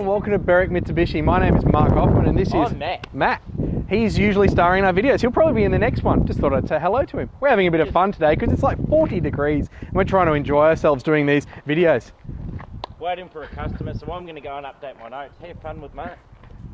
and welcome to Berwick Mitsubishi. My name is Mark Hoffman and this is Matt. He's usually starring in our videos. He'll probably be in the next one. Just thought I'd say hello to him. We're having a bit of fun today because it's like 40 degrees and we're trying to enjoy ourselves doing these videos. Waiting for a customer, so I'm going to go and update my notes. Have fun with Matt.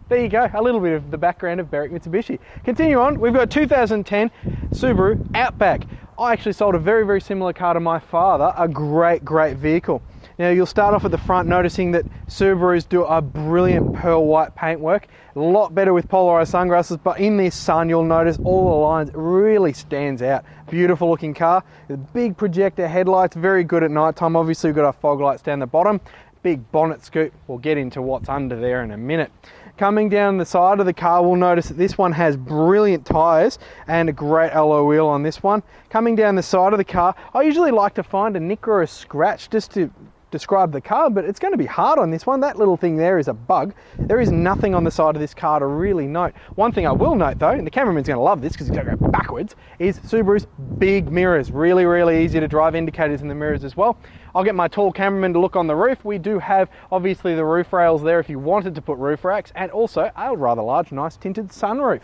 There you go, a little bit of the background of Berwick Mitsubishi. Continue on, we've got 2010 Subaru Outback. I actually sold a very, very similar car to my father, a great vehicle. Now you'll start off at the front noticing that Subarus do a brilliant pearl white paintwork, a lot better with polarized sunglasses, but in this sun you'll notice all the lines really stands out. Beautiful looking car, with big projector headlights, very good at night time. Obviously we've got our fog lights down the bottom, big bonnet scoop. We'll get into what's under there in a minute. Coming down the side of the car, we'll notice that this one has brilliant tyres and a great alloy wheel on this one. Coming down the side of the car, I usually like to find a nick or a scratch just to describe the car, but it's going to be hard on this one. That little thing there is a bug. There is nothing on the side of this car to really note. One thing I will note though, and the cameraman's going to love this because he's going to go backwards, is Subaru's big mirrors. Really easy to drive, indicators in the mirrors as well. I'll get my tall cameraman to look on the roof. We do have obviously the roof rails there if you wanted to put roof racks, and also a rather large, nice tinted sunroof.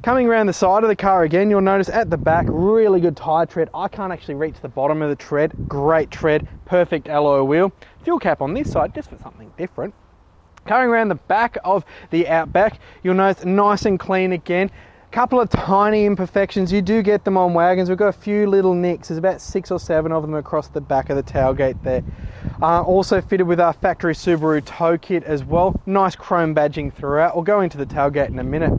Coming around the side of the car again, you'll notice at the back, really good tyre tread. I can't actually reach the bottom of the tread. Great tread, perfect alloy wheel. Fuel cap on this side, just for something different. Coming around the back of the Outback, you'll notice nice and clean again. Couple of tiny imperfections, you do get them on wagons. We've got a few little nicks, there's about 6 or 7 of them across the back of the tailgate there. Also fitted with our factory Subaru tow kit as well. Nice chrome badging throughout. We'll go into the tailgate in a minute.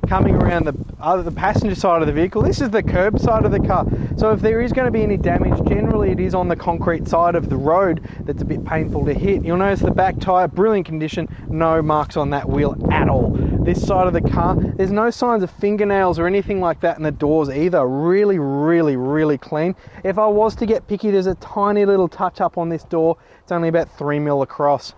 Coming around the passenger side of the vehicle, this is the curb side of the car. So if there is going to be any damage, generally it is on the concrete side of the road that's a bit painful to hit. You'll notice the back tyre, brilliant condition, no marks on that wheel at all. This side of the car, there's no signs of fingernails or anything like that in the doors either. Really clean. If I was to get picky, there's a tiny little touch up on this door. It's only about 3 mil across.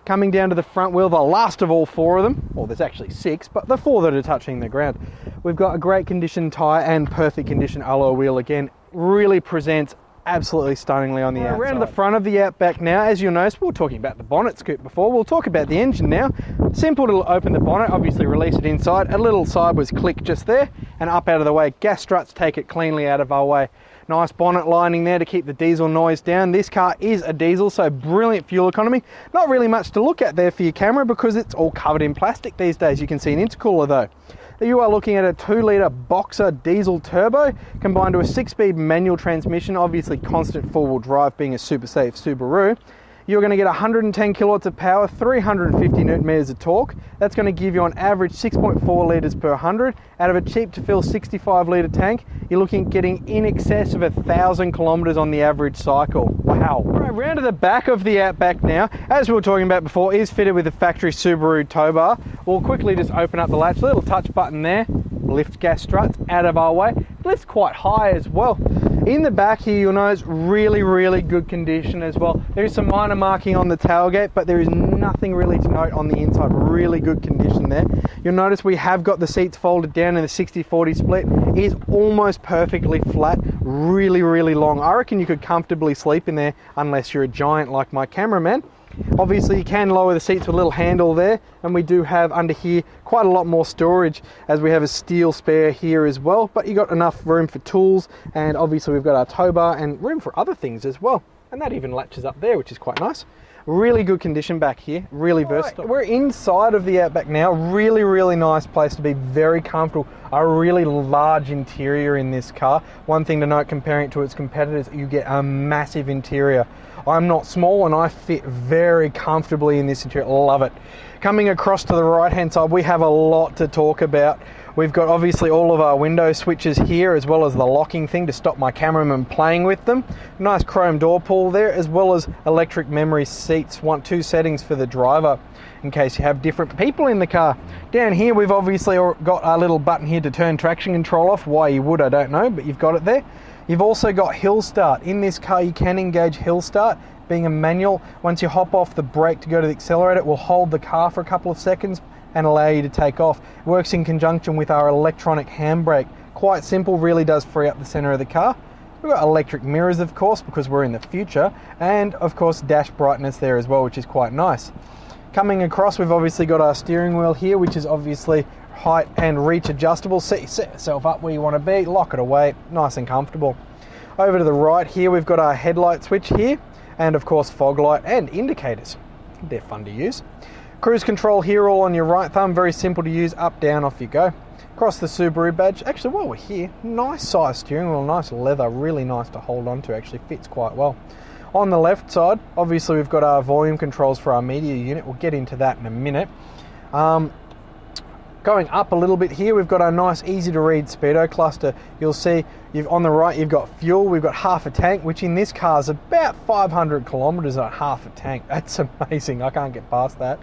Coming down to the front wheel, the last of all 4 of them, well there's actually 6, but the 4 that are touching the ground. We've got a great condition tyre and perfect condition alloy wheel again. Really presents absolutely stunningly on the outside. Around the front of the Outback now, as you'll notice, we were talking about the bonnet scoop before, we'll talk about the engine now. Simple to open the bonnet, obviously release it inside, a little sideways click just there, and up out of the way. Gas struts take it cleanly out of our way. Nice bonnet lining there to keep the diesel noise down. This car is a diesel, so brilliant fuel economy. Not really much to look at there for your camera because it's all covered in plastic these days. You can see an intercooler though. You are looking at a 2-litre Boxer diesel turbo combined to a 6-speed manual transmission, obviously constant four-wheel drive being a super safe Subaru. You're going to get 110 kilowatts of power, 350 newton meters of torque. That's going to give you on average 6.4 litres per 100. Out of a cheap to fill 65 litre tank, you're looking at getting in excess of 1,000 kilometres on the average cycle. Wow. Right, round to the back of the Outback now, as we were talking about before, is fitted with a factory Subaru tow bar. We'll quickly just open up the latch, little touch button there, lift gas struts out of our way. It lifts quite high as well. In the back here, you'll notice really good condition as well. There is some minor marking on the tailgate, but there is nothing really to note on the inside. Really good condition there. You'll notice we have got the seats folded down in the 60-40 split. It is almost perfectly flat, really long. I reckon you could comfortably sleep in there unless you're a giant like my cameraman. Obviously you can lower the seats with a little handle there, and we do have under here quite a lot more storage as we have a steel spare here as well, but you got enough room for tools, and obviously we've got our tow bar and room for other things as well, and that even latches up there, which is quite nice. Really good condition back here, really versatile. We're inside of the Outback now. Really nice place to be, very comfortable. A really large interior in this car. One thing to note comparing it to its competitors, you get a massive interior. I'm not small and I fit very comfortably in this interior, love it. Coming across to the right hand side, we have a lot to talk about. We've got obviously all of our window switches here, as well as the locking thing to stop my cameraman playing with them. Nice chrome door pull there, as well as electric memory seats. 2 settings for the driver in case you have different people in the car. Down here we've obviously got our little button here to turn traction control off. Why you would, I don't know, but you've got it there. You've also got hill start. In this car you can engage hill start. Being a manual, once you hop off the brake to go to the accelerator, it will hold the car for a couple of seconds and allow you to take off. It works in conjunction with our electronic handbrake. Quite simple, really does free up the center of the car. We've got electric mirrors, of course, because we're in the future, and of course dash brightness there as well, which is quite nice. Coming across, we've obviously got our steering wheel here, which is obviously height and reach adjustable. Set yourself up where you want to be, lock it away, nice and comfortable. Over to the right here, we've got our headlight switch here, and of course fog light and indicators. They're fun to use. Cruise control here, all on your right thumb, very simple to use, up, down, off you go. Across the Subaru badge. Actually, while we're here, nice size steering wheel, nice leather, really nice to hold on to, actually fits quite well. On the left side, obviously we've got our volume controls for our media unit. We'll get into that in a minute. Going up a little bit here, we've got our nice easy to read speedo cluster. You'll see on the right you've got fuel, we've got half a tank, which in this car is about 500 kilometers at half a tank. That's amazing, I can't get past that.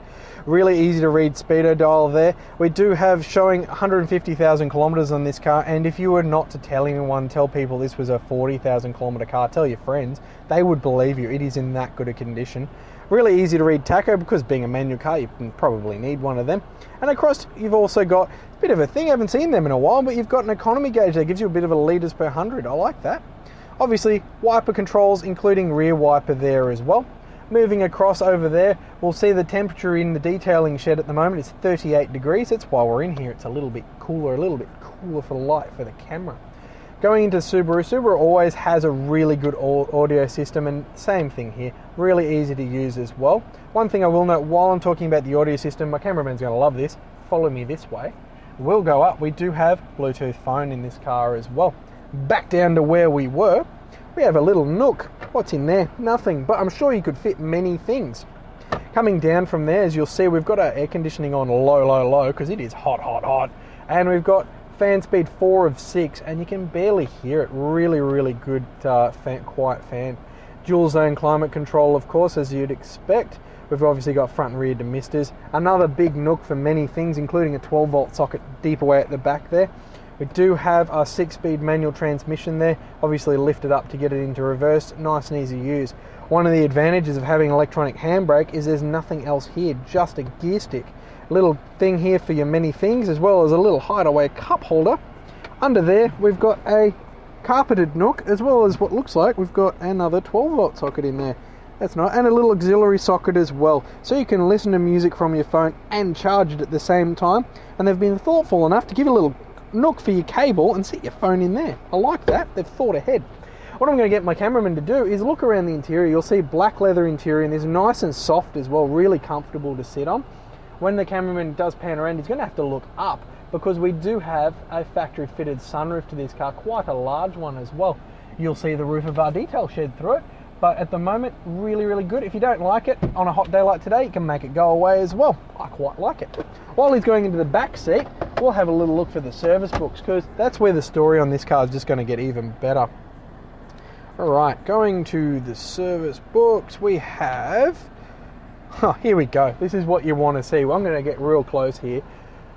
Really easy to read speedo dial there. We do have showing 150,000 kilometers on this car, and if you were not to tell anyone, tell people this was a 40,000 kilometer car, tell your friends, they would believe you. It is in that good a condition. Really easy to read tacho, because being a manual car you can probably need one of them. And across you've also got a bit of a thing, I haven't seen them in a while, but you've got an economy gauge that gives you a bit of a litres per 100. I like that. Obviously wiper controls, including rear wiper there as well. Moving across over there, we'll see the temperature in the detailing shed at the moment is 38 degrees. That's why we're in here. It's a little bit cooler for the light for the camera. Going into Subaru always has a really good audio system, and same thing here, really easy to use as well. One thing I will note while I'm talking about the audio system, my cameraman's going to love this, follow me this way. We'll go up, we do have Bluetooth phone in this car as well. Back down to where we were, we have a little nook. What's in there? Nothing, but I'm sure you could fit many things. Coming down from there, as you'll see, we've got our air conditioning on low, because it is hot. And we've got fan speed 4 of 6, and you can barely hear it. Really good quiet fan. Dual zone climate control, of course, as you'd expect. We've obviously got front and rear demisters. Another big nook for many things, including a 12 volt socket deep away at the back there. We do have our 6-speed manual transmission there, obviously lifted up to get it into reverse, nice and easy to use. One of the advantages of having electronic handbrake is there's nothing else here, just a gear stick. Little thing here for your many things, as well as a little hideaway cup holder. Under there we've got a carpeted nook, as well as what looks like we've got another 12 volt socket in there. That's nice, and a little auxiliary socket as well, so you can listen to music from your phone and charge it at the same time. And they've been thoughtful enough to give a little nook for your cable and sit your phone in there. I like that, they've thought ahead. What I'm going to get my cameraman to do is look around the interior. You'll see black leather interior, and it's nice and soft as well, really comfortable to sit on. When the cameraman does pan around, he's going to have to look up, because we do have a factory fitted sunroof to this car, quite a large one as well. You'll see the roof of our detail shed through it, but at the moment really good. If you don't like it on a hot day like today, you can make it go away as well. I quite like it. While he's going into the back seat, we'll have a little look for the service books, because that's where the story on this car is just going to get even better. Alright, going to the service books, we have... here we go. This is what you want to see. Well, I'm going to get real close here.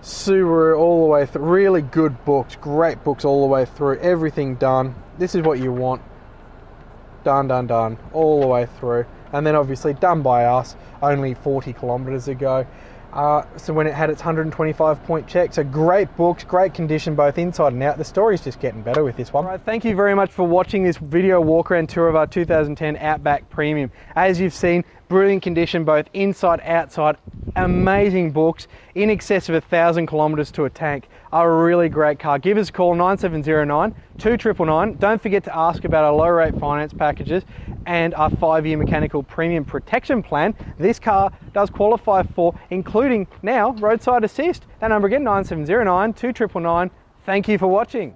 Subaru all the way through. Really good books. Great books all the way through. Everything done. This is what you want. Done. All the way through. And then obviously done by us only 40 kilometers ago. So when it had its 125 point check. So great books, great condition both inside and out. The story's just getting better with this one. All right, thank you very much for watching this video walk around tour of our 2010 Outback Premium. As you've seen, brilliant condition both inside, outside, amazing books, in excess of 1,000 kilometers to a tank. A really great car. Give us a call, 9709 2999. Don't forget to ask about our low rate finance packages and our 5-year mechanical premium protection plan. This car does qualify for, including now, roadside assist. That number again, 9709 2999. Thank you for watching.